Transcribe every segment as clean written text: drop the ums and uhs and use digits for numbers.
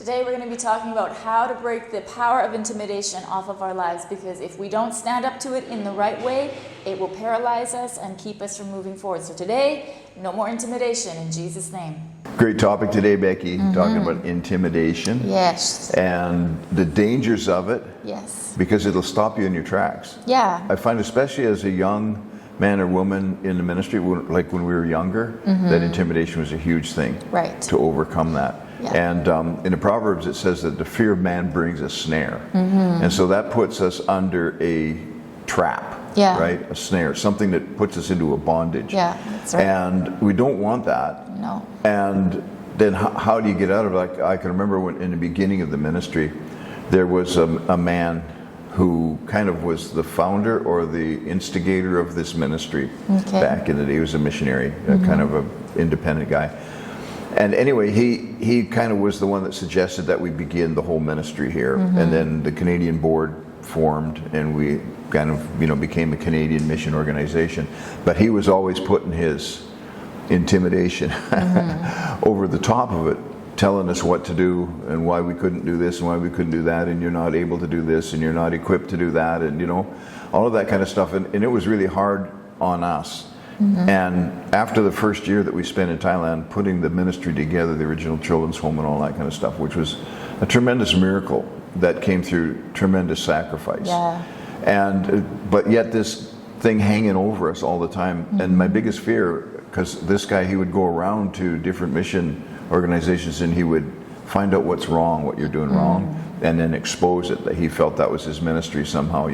Today we're going to be talking about how to break the power of intimidation off of our lives, because if we don't stand up to it in the right way, it will paralyze us and keep us from moving forward. So today, no more intimidation in Jesus' name. Great topic today, Becky, talking about intimidation. Yes. And the dangers of it. Yes. Because it'll stop you in your tracks. Yeah. I find, especially as a young man or woman in the ministry, like when we were younger, that intimidation was a huge thing. Right. To overcome that. Yeah. And in the Proverbs it says that the fear of man brings a snare. And so that puts us under a trap. Yeah. Right? A snare, something that puts us into a bondage. Yeah, that's right. And we don't want that. No. And then how do you get out of it? Like, I can remember when in the beginning of the ministry, there was a man who kind of was the founder or the instigator of this ministry back in the day. He was a missionary, kind of an independent guy. And anyway, he kind of was the one that suggested that we begin the whole ministry here. And then the Canadian board formed, and we kind of, became a Canadian mission organization. But he was always putting his intimidation over the top of it, telling us what to do and why we couldn't do this and why we couldn't do that, and you're not able to do this and you're not equipped to do that, and all of that kind of stuff. And it was really hard on us. And after the first year that we spent in Thailand putting the ministry together, the original children's home and all that kind of stuff, which was a tremendous miracle that came through tremendous sacrifice. Yeah. But yet this thing hanging over us all the time. And my biggest fear, because this guy, he would go around to different mission organizations and he would find out what's wrong, what you're doing wrong, and then expose it, that he felt that was his ministry somehow,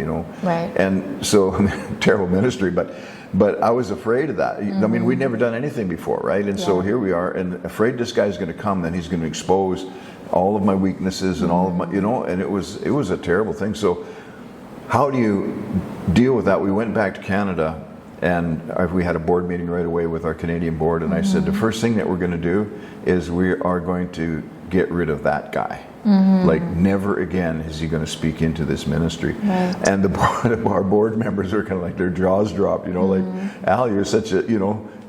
Right. And so, terrible ministry, but I was afraid of that. I mean, we'd never done anything before, right? And so here we are, and afraid this guy's going to come, then he's going to expose all of my weaknesses and all of my, and it was a terrible thing. So how do you deal with that? We went back to Canada, and we had a board meeting right away with our Canadian board, and I said, the first thing that we're going to do is we are going to get rid of that guy. Like, never again is he going to speak into this ministry. Right. And our board members are kind of like, their jaws dropped, like, Al, you're such a, like,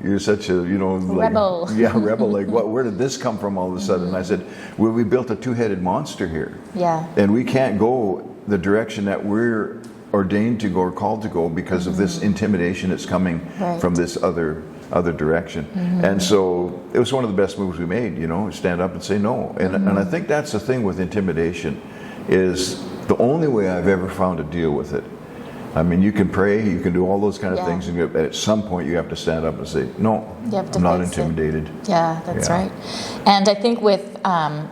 rebel. Yeah, rebel. Like, where did this come from all of a sudden? And I said, well, we built a two-headed monster here. Yeah. And we can't go the direction that we're ordained to go or called to go because of this intimidation that's coming from this other direction. And so it was one of the best moves we made, stand up and say no. And I think that's the thing with intimidation, is the only way I've ever found to deal with it. I mean, you can pray, you can do all those kind of things, and at some point you have to stand up and say, no, I'm not intimidated. Yeah, that's right. And I think with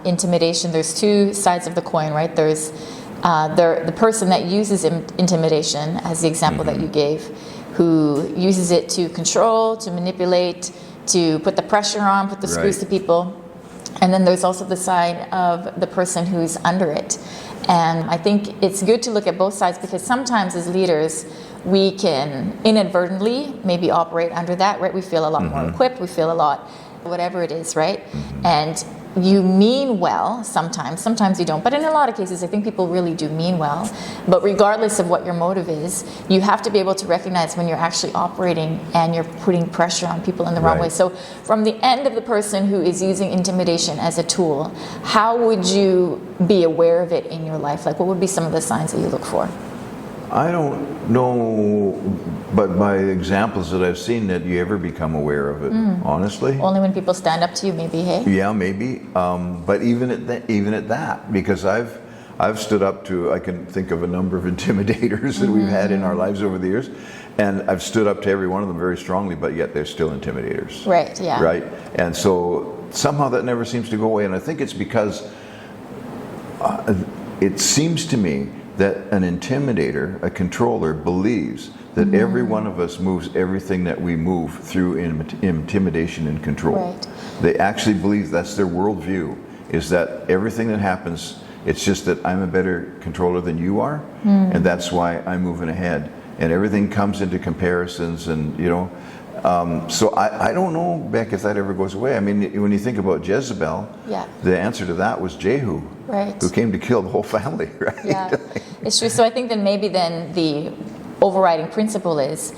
intimidation, there's two sides of the coin, right? There's the person that uses intimidation, as the example that you gave, who uses it to control, to manipulate, to put the pressure on, put the screws to people. And then there's also the side of the person who's under it. And I think it's good to look at both sides, because sometimes as leaders, we can inadvertently maybe operate under that, right? We feel a lot more equipped, we feel a lot, whatever it is, right? And you mean well sometimes you don't, but in a lot of cases I think people really do mean well. But regardless of what your motive is, you have to be able to recognize when you're actually operating and you're putting pressure on people in the wrong way. So from the end of the person who is using intimidation as a tool, how would you be aware of it in your life? Like, what would be some of the signs that you look for? I don't know, but by examples that I've seen, that you ever become aware of it, honestly. Only when people stand up to you, maybe, hey? Yeah, maybe. But even at that, because I've stood up to, I can think of a number of intimidators that we've had in our lives over the years, and I've stood up to every one of them very strongly, but yet they're still intimidators. Right, yeah. Right? And so somehow that never seems to go away, and I think it's because it seems to me that an intimidator, a controller, believes that every one of us moves everything that we move through intimidation and control. Right. They actually believe that's their worldview, is that everything that happens, it's just that I'm a better controller than you are, and that's why I'm moving ahead. And everything comes into comparisons, and so I don't know, Beck, if that ever goes away. I mean, when you think about Jezebel, the answer to that was Jehu, who came to kill the whole family, right? Yeah, it's true. So I think that maybe then the overriding principle is,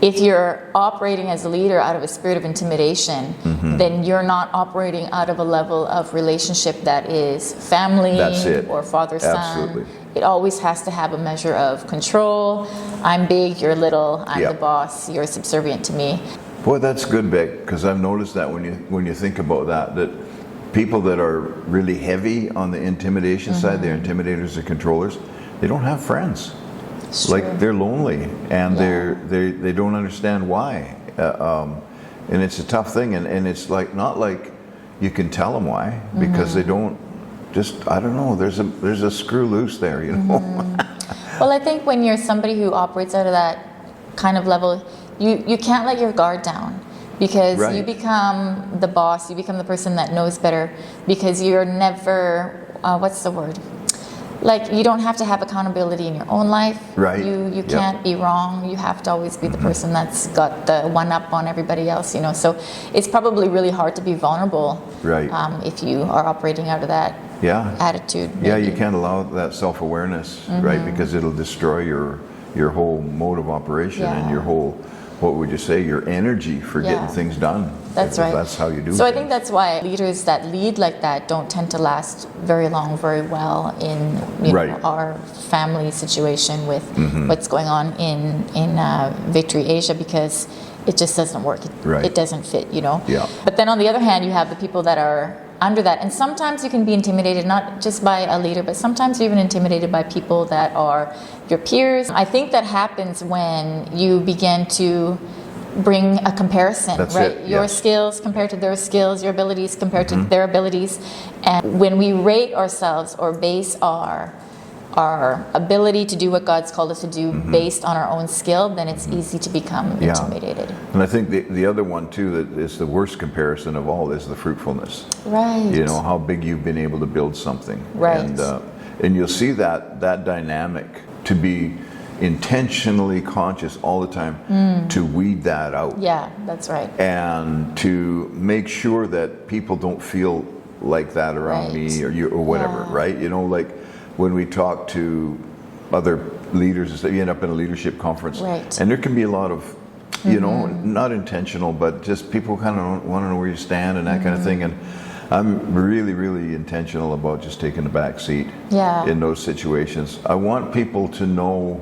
if you're operating as a leader out of a spirit of intimidation, then you're not operating out of a level of relationship that is family That's it. or father-son. Absolutely. It always has to have a measure of control. I'm big, you're little, I'm Yeah. the boss, you're subservient to me. Boy, that's good, Beck, because I've noticed that when you think about that people that are really heavy on the intimidation side, they're intimidators or controllers, they don't have friends. It's Like true. they're lonely, and Yeah. they don't understand why, and it's a tough thing, and it's like not like you can tell them why, because they don't. Just, I don't know. There's a screw loose there, you know. Well, I think when you're somebody who operates out of that kind of level, you can't let your guard down, because Right. you become the boss, you become the person that knows better, because you're never, what's the word? Like, you don't have to have accountability in your own life. Right. You Yep. can't be wrong. You have to always be the person that's got the one up on everybody else, you know. So it's probably really hard to be vulnerable, Right. if you are operating out of that Yeah. attitude. Yeah, you maybe. can't allow that self-awareness, right? Because it'll destroy your whole mode of operation and Yeah. your whole, what would you say, your energy for getting Yeah. things done. That's If right. That's how you do. So I things. think that's why leaders that lead like that don't tend to last very long, very well in Right. our family situation with what's going on in Victory Asia, because it just doesn't work. Right. It doesn't fit, you know. Yeah. But then on the other hand, you have the people that are under that, and sometimes you can be intimidated not just by a leader, but sometimes you're even intimidated by people that are your peers. I think that happens when you begin to bring a comparison, That's right? it, Your yes. skills compared to their skills, your abilities compared to their abilities. And when we rate ourselves or base our ability to do what God's called us to do based on our own skill, then it's easy to become Yeah. intimidated. And I think the other one too that is the worst comparison of all is the fruitfulness. Right. You know, how big you've been able to build something. Right. And you'll see that dynamic to be intentionally conscious all the time to weed that out. Yeah, that's right. And to make sure that people don't feel like that around Right. me or you or whatever, Yeah. right? You know, like when we talk to other leaders, you end up in a leadership conference, Right. and there can be a lot of, you know, not intentional, but just people kind of want to know where you stand and that kind of thing. And I'm really, really intentional about just taking the back seat Yeah. in those situations. I want people to know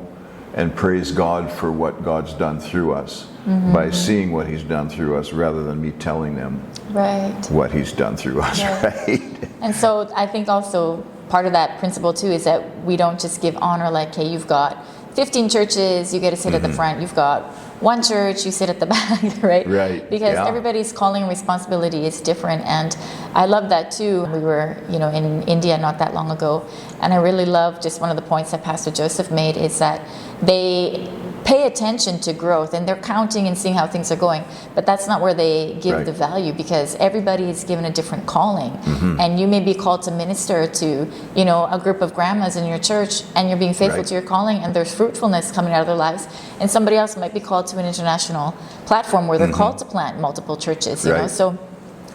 and praise God for what God's done through us by seeing what He's done through us rather than me telling them Right. what He's done through us, right? And so I think also part of that principle too is that we don't just give honor like, hey, you've got 15 churches, you get to sit at the front. You've got one church, you sit at the back, right? Right, Because yeah. everybody's calling and responsibility is different. And I love that too. We were, in India not that long ago, and I really love just one of the points that Pastor Joseph made is that they pay attention to growth and they're counting and seeing how things are going, but that's not where they give Right. the value, because everybody is given a different calling. And you may be called to minister to a group of grandmas in your church, and you're being faithful Right. to your calling, and there's fruitfulness coming out of their lives. And somebody else might be called to an international platform where they're called to plant multiple churches, you know. Right. So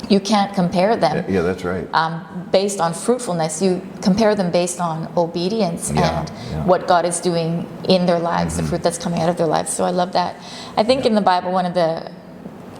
you can't compare them Yeah, that's right. based on fruitfulness. You compare them based on obedience Yeah, and yeah. what God is doing in their lives, the fruit that's coming out of their lives. So I love that. I think in the Bible, one of the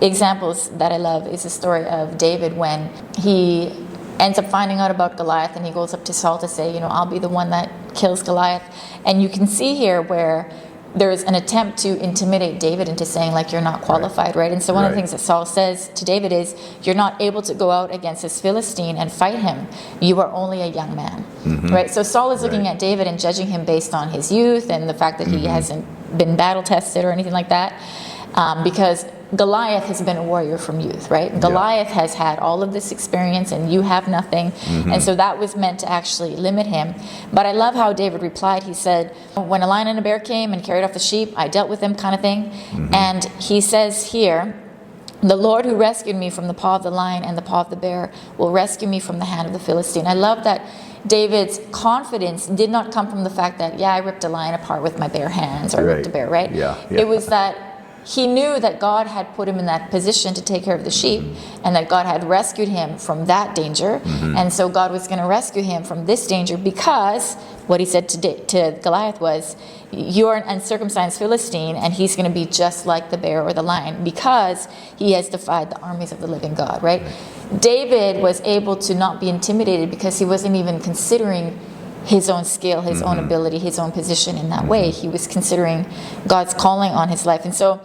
examples that I love is the story of David when he ends up finding out about Goliath, and he goes up to Saul to say, I'll be the one that kills Goliath. And you can see here where there's an attempt to intimidate David into saying, like, you're not qualified, right? And so one of the Right. things that Saul says to David is, you're not able to go out against this Philistine and fight him. You are only a young man, right? So Saul is looking Right. at David and judging him based on his youth and the fact that he hasn't been battle tested or anything like that, because Goliath has been a warrior from youth, right? Goliath has had all of this experience and you have nothing. And so that was meant to actually limit him. But I love how David replied. He said, when a lion and a bear came and carried off the sheep, I dealt with them, kind of thing. And he says here, the Lord who rescued me from the paw of the lion and the paw of the bear will rescue me from the hand of the Philistine. I love that David's confidence did not come from the fact that, I ripped a lion apart with my bare hands, or I ripped a bear, right? Yeah. It was that he knew that God had put him in that position to take care of the sheep, and that God had rescued him from that danger. And so God was going to rescue him from this danger, because what he said to Goliath was, you're an uncircumcised Philistine, and he's going to be just like the bear or the lion, because he has defied the armies of the living God, right? David was able to not be intimidated because he wasn't even considering his own skill, his own ability, his own position in that way. He was considering God's calling on his life. And so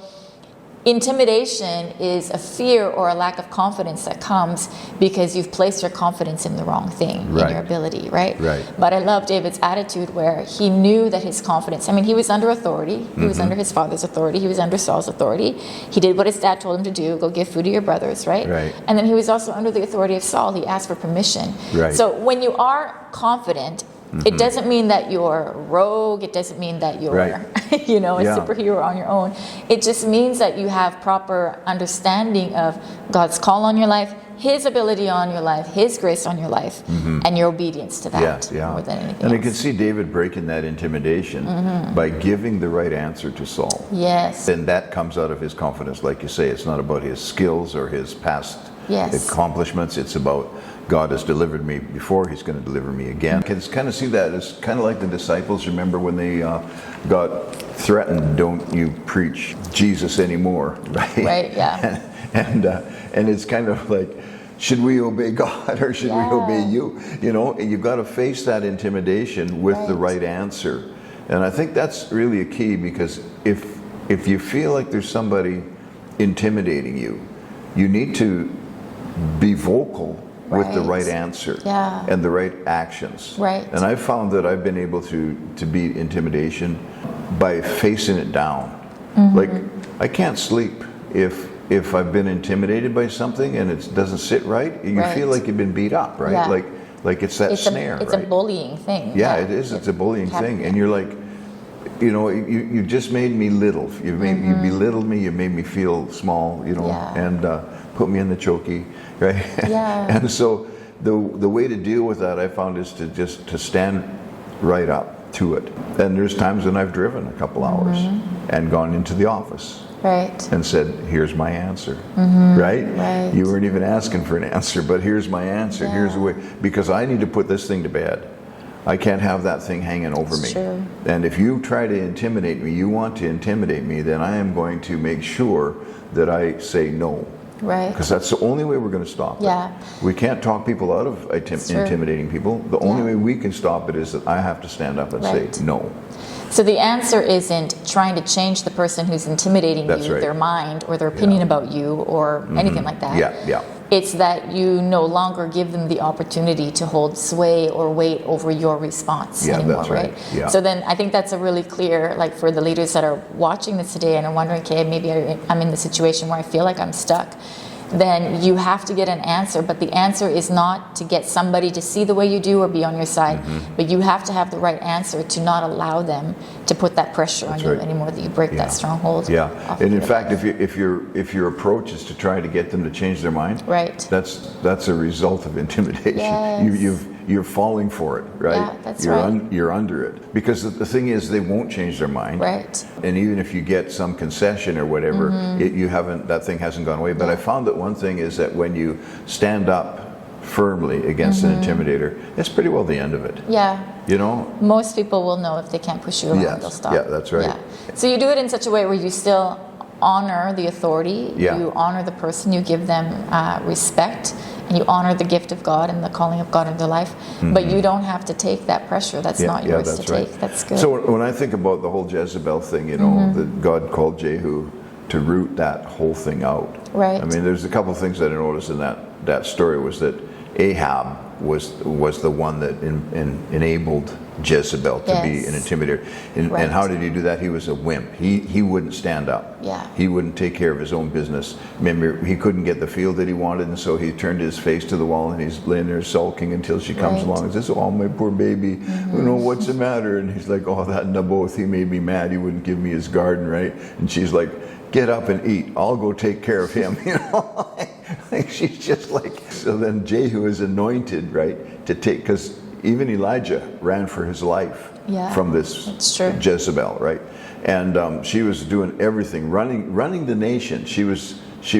intimidation is a fear or a lack of confidence that comes because you've placed your confidence in the wrong thing, in your ability, right? But I love David's attitude where he knew that his confidence, I mean, he was under authority. He was under his father's authority. He was under Saul's authority. He did what his dad told him to do, go give food to your brothers, right? And then he was also under the authority of Saul. He asked for permission. So when you are confident, it doesn't mean that you're rogue. It doesn't mean that you're, a superhero on your own. It just means that you have proper understanding of God's call on your life, His ability on your life, His grace on your life, and your obedience to that more than anything else. I can see David breaking that intimidation by giving the right answer to Saul. And that comes out of his confidence, like you say. It's not about his skills or his past accomplishments. It's about, God has delivered me before, He's going to deliver me again. I can kind of see that as kind of like the disciples. Remember when they got threatened, don't you preach Jesus anymore, right? And it's kind of like, should we obey God or should we obey you? And you've got to face that intimidation with the right answer. And I think that's really a key, because if you feel like there's somebody intimidating you, you need to be vocal with the right answer and the right actions. And I've found that I've been able to beat intimidation by facing it down. Like, I can't sleep if I've been intimidated by something and it doesn't sit right. You feel like you've been beat up, right? Like it's that snare. It's a bullying thing. It is. It's a bullying thing. And you're like, you just made me little. You belittled me. You made me feel small. And put me in the chokey, right? And so the way to deal with that, I found, is to stand right up to it. And there's times when I've driven a couple hours and gone into the office and said, here's my answer, right? You weren't even asking for an answer, but here's my answer. Here's the way, because I need to put this thing to bed. I can't have that thing hanging over me. And if you try to intimidate me, you want to intimidate me, then I am going to make sure that I say no. Because that's the only way we're going to stop it. We can't talk people out of intimidating people. The only way we can stop it is that I have to stand up and say no. So the answer isn't trying to change the person who's intimidating you, their mind or their opinion about you or anything like that. It's that you no longer give them the opportunity to hold sway or weight over your response anymore, right? So then I think that's a really clear, like, for the leaders that are watching this today and are wondering, okay, maybe I'm in the situation where I feel like I'm stuck. Then you have to get an answer, but the answer is not to get somebody to see the way you do or be on your side, but you have to have the right answer to not allow them to put that pressure on you anymore, that you break that stronghold. And in fact, if your approach is to try to get them to change their mind, that's a result of intimidation. You're falling for it, right? You're under it, because the thing is, they won't change their mind, and even if you get some concession or whatever, that thing hasn't gone away. But I found that one thing is that when you stand up firmly against an intimidator, it's pretty well the end of it. Most people will know if they can't push you around, they'll stop. That's right. So you do it in such a way where you still honor the authority, you honor the person, you give them respect, and you honor the gift of God and the calling of God in their life, but you don't have to take that pressure. That's not yours to take. That's good. So when I think about the whole Jezebel thing, that God called Jehu to root that whole thing out. I mean, there's a couple of things that I noticed in that story, was that Ahab was the one that enabled Jezebel to be an intimidator. And how did he do that? He was a wimp. He wouldn't stand up. He wouldn't take care of his own business. Remember, he couldn't get the field that he wanted, and so he turned his face to the wall, and he's laying there sulking until she comes along and says, "Oh, my poor baby, what's the matter?" And he's like, "Oh, that Naboth, he made me mad. He wouldn't give me his garden, right?" And she's like, "Get up and eat. I'll go take care of him." Like, she's just like. So then Jehu is anointed, right, to take, because even Elijah ran for his life Yeah, from this that's true. Jezebel, right? And she was doing everything, running the nation. She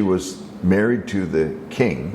was married to the king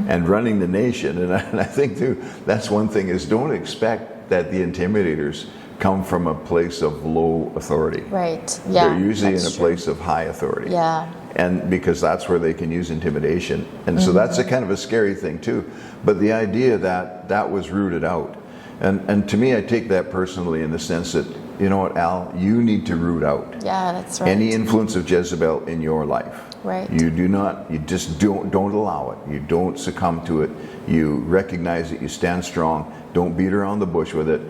and running the nation. And I think too, that's one thing, is don't expect that the intimidators come from a place of low authority. Right. Yeah. They're usually in a that's true. place of high authority. Yeah. And because that's where they can use intimidation. And so that's a kind of a scary thing too. But the idea that that was rooted out. And to me, I take that personally in the sense that, you know what, Al, you need to root out Yeah, that's right. any influence of Jezebel in your life. Right. You do not, you just don't allow it. You don't succumb to it. You recognize it, you stand strong. Don't beat around the bush with it.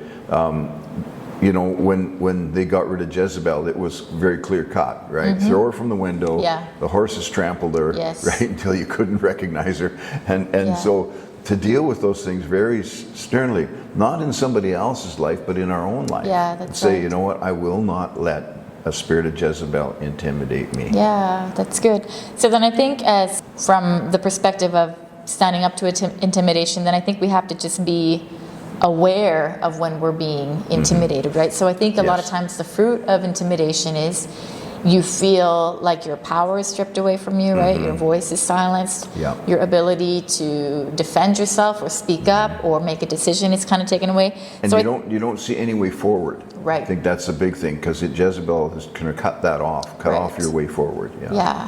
You know, when they got rid of Jezebel, it was very clear cut, right? Throw her from the window. Yeah. The horses trampled her, Yes. right, until you couldn't recognize her. And Yeah. so to deal with those things very sternly, not in somebody else's life, but in our own life. Yeah, that's Say, right. you know what, I will not let a spirit of Jezebel intimidate me. Yeah, that's good. So then I think, as from the perspective of standing up to intimidation, then I think we have to just be aware of when we're being intimidated, right? So I think a lot of Yes. times the fruit of intimidation is you feel like your power is stripped away from you, right? Your voice is silenced. Yeah. Your ability to defend yourself or speak up or make a decision is kind of taken away. And so you don't see any way forward. Right. I think that's a big thing, because Jezebel is going to cut that off, cut off Right. your way forward. Yeah. Yeah.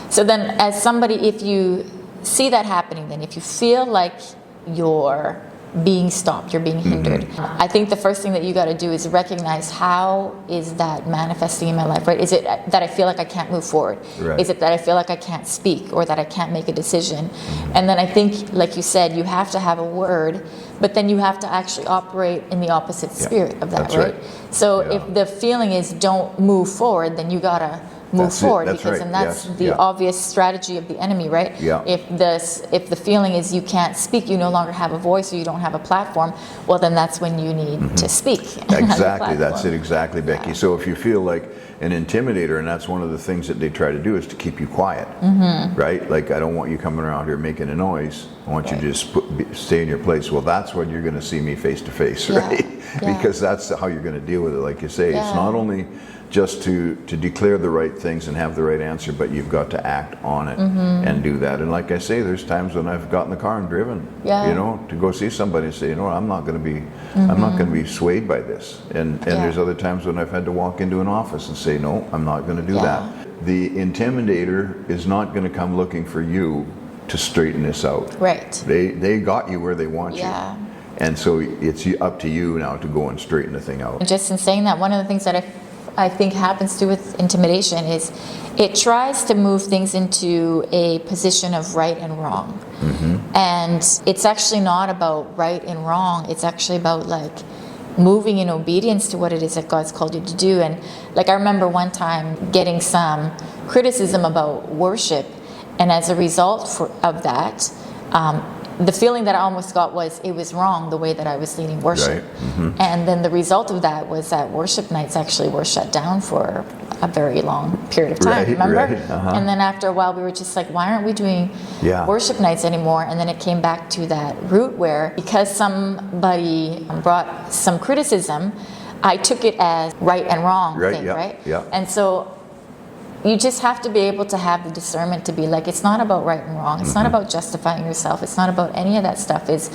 So then, as somebody, if you see that happening, then if you feel like you're being stopped, you're being hindered, I think the first thing that you got to do is recognize, how is that manifesting in my life, right? Is it that I feel like I can't move forward? Right. Is it that I feel like I can't speak, or that I can't make a decision? And then I think, like you said, you have to have a word, but then you have to actually operate in the opposite spirit of that, That's right? right. So Yeah. if the feeling is don't move forward, then you got to move That's it. forward, That's because right. then that's Yes. the Yeah. obvious strategy of the enemy, right? Yeah. If the feeling is you can't speak, you no longer have a voice, or you don't have a platform, well, then that's when you need to speak. and have a Exactly, that's platform. it, exactly, Becky. So if you feel like an intimidator, and that's one of the things that they try to do, is to keep you quiet, right? Like, I don't want you coming around here making a noise. I want you to just stay in your place. Well, that's when you're going to see me face to face, Yeah. right? Yeah. Because that's how you're going to deal with it. Like you say, it's Yeah. not only just to declare the right things and have the right answer, but you've got to act on it and do that. And like I say, there's times when I've gotten in the car and driven, Yeah. you know, to go see somebody and say, you know what, I'm not going to be swayed by this. And Yeah. there's other times when I've had to walk into an office and say, no, I'm not going to do Yeah. that. The intimidator is not going to come looking for you to straighten this out. Right. They got you where they want Yeah. you. And so it's up to you now to go and straighten the thing out. And just in saying that, one of the things that I think happens too with intimidation is it tries to move things into a position of right and wrong. And it's actually not about right and wrong. It's actually about, like, moving in obedience to what it is that God's called you to do. And like, I remember one time getting some criticism about worship, and as a result of that, the feeling that I almost got was it was wrong the way that I was leading worship. Right. And then the result of that was that worship nights actually were shut down for a very long period of time, Right, remember? right, And then after a while we were just like, why aren't we doing Yeah. worship nights anymore? And then it came back to that root where, because somebody brought some criticism, I took it as right and wrong Right, thing, yeah, right? yeah. And so you just have to be able to have the discernment to be like, it's not about right and wrong. It's not about justifying yourself. It's not about any of that stuff. It's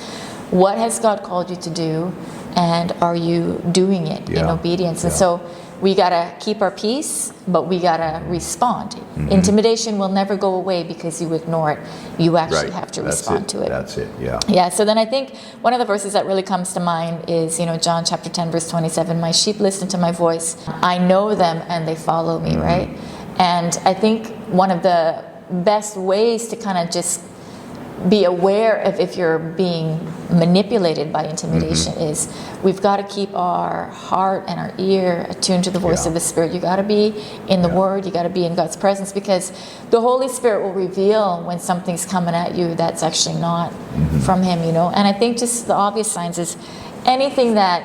what has God called you to do, and are you doing it in Yeah. obedience? And Yeah. so we got to keep our peace, but we got to respond. Intimidation will never go away because you ignore it. You actually Right. have to That's respond to it. That's it, yeah. Yeah, so then I think one of the verses that really comes to mind is, John chapter 10, verse 27, my sheep listen to my voice. I know them and they follow me, right? And I think one of the best ways to kind of just be aware of if you're being manipulated by intimidation is we've got to keep our heart and our ear attuned to the voice Yeah. of the Spirit. You got to be in the Word. You got to be in God's presence, because the Holy Spirit will reveal when something's coming at you that's actually not from Him. And I think just the obvious signs is anything that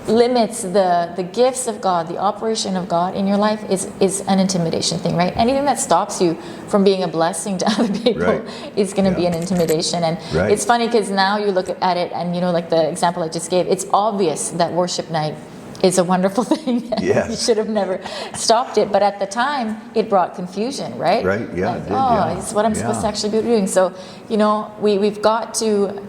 limits the gifts of God, the operation of God in your life is an intimidation thing, right? Anything that stops you from being a blessing to other people is going to be an intimidation. And it's funny because now you look at it and, you know, like the example I just gave, it's obvious that worship night is a wonderful thing. Yes. You should have never stopped it. But at the time, it brought confusion, right? Right, yeah. Like, it did, it's what I'm supposed to actually be doing. So, you know, we've got to,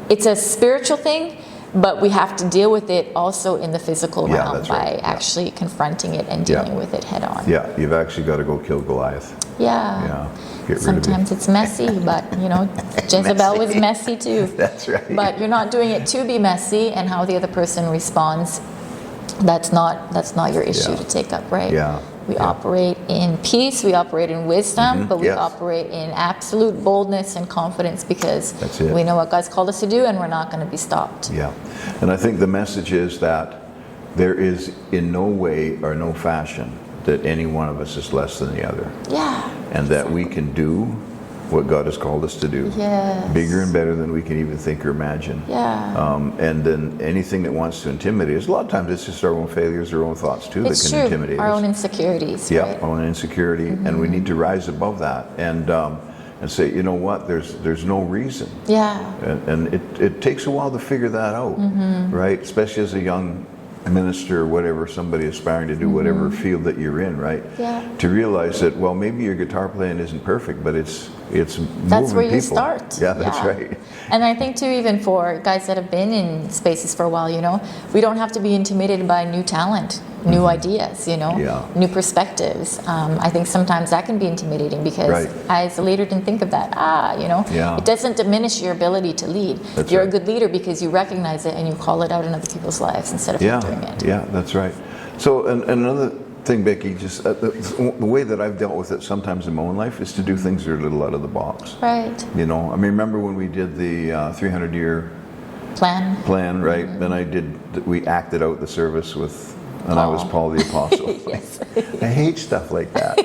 it's a spiritual thing, but we have to deal with it also in the physical realm by actually confronting it and dealing with it head on. Yeah, you've actually got to go kill Goliath. Yeah. Get Sometimes it's messy, but, you know, Jezebel was messy too. That's right. But you're not doing it to be messy, and how the other person responds, that's not your issue to take up, right? Yeah. We operate in peace, we operate in wisdom, but we operate in absolute boldness and confidence because we know what God's called us to do, and we're not going to be stopped. Yeah. And I think the message is that there is in no way or no fashion that any one of us is less than the other. Yeah. And that we can do what God has called us to do. Yes. Bigger and better than we can even think or imagine. Yeah. And then anything that wants to intimidate us, a lot of times it's just our own failures, our own thoughts too that can intimidate us. Our own insecurities. Yeah, right? our own insecurity. And we need to rise above that and say, you know what, there's no reason. Yeah. And it takes a while to figure that out, right? Especially as a young minister or whatever, somebody aspiring to do whatever field that you're in, right? Yeah. To realize that, well, maybe your guitar playing isn't perfect, but it's that's moving where you people. start. Yeah, that's right. And I think too, even for guys that have been in spaces for a while, you know, we don't have to be intimidated by new talent, new ideas, you know, new perspectives. I think sometimes that can be intimidating because I as a leader didn't think of that. You know, it doesn't diminish your ability to lead. You're a good leader because you recognize it and you call it out in other people's lives instead of hindering it. Yeah, that's right. So another thing, Becky, just the way that I've dealt with it sometimes in my own life is to do things that are a little out of the box. Right. You know, I mean, remember when we did the 300-year plan, right? Then we acted out the service with, and I was Paul the Apostle. Yes. I hate stuff like that.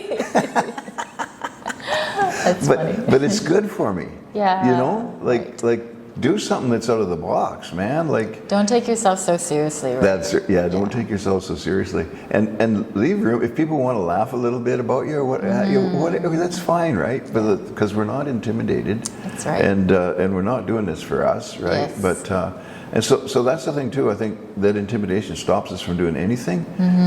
That's funny. But it's good for me. Yeah. You know, like do something that's out of the box, man. Like, don't take yourself so seriously. Right? Don't take yourself so seriously, and leave room if people want to laugh a little bit about you or what, that's fine, right? Because we're not intimidated. That's right. And we're not doing this for us, right? Yes. But and so that's the thing too. I think that intimidation stops us from doing anything.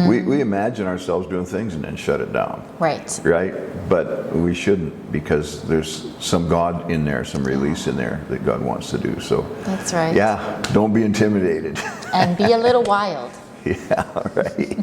We imagine ourselves doing things and then shut it down. Right. Right. But we shouldn't, because there's some God in there, some release in there that God wants to do. So that's right. Yeah. Don't be intimidated. And be a little wild. Yeah. Right.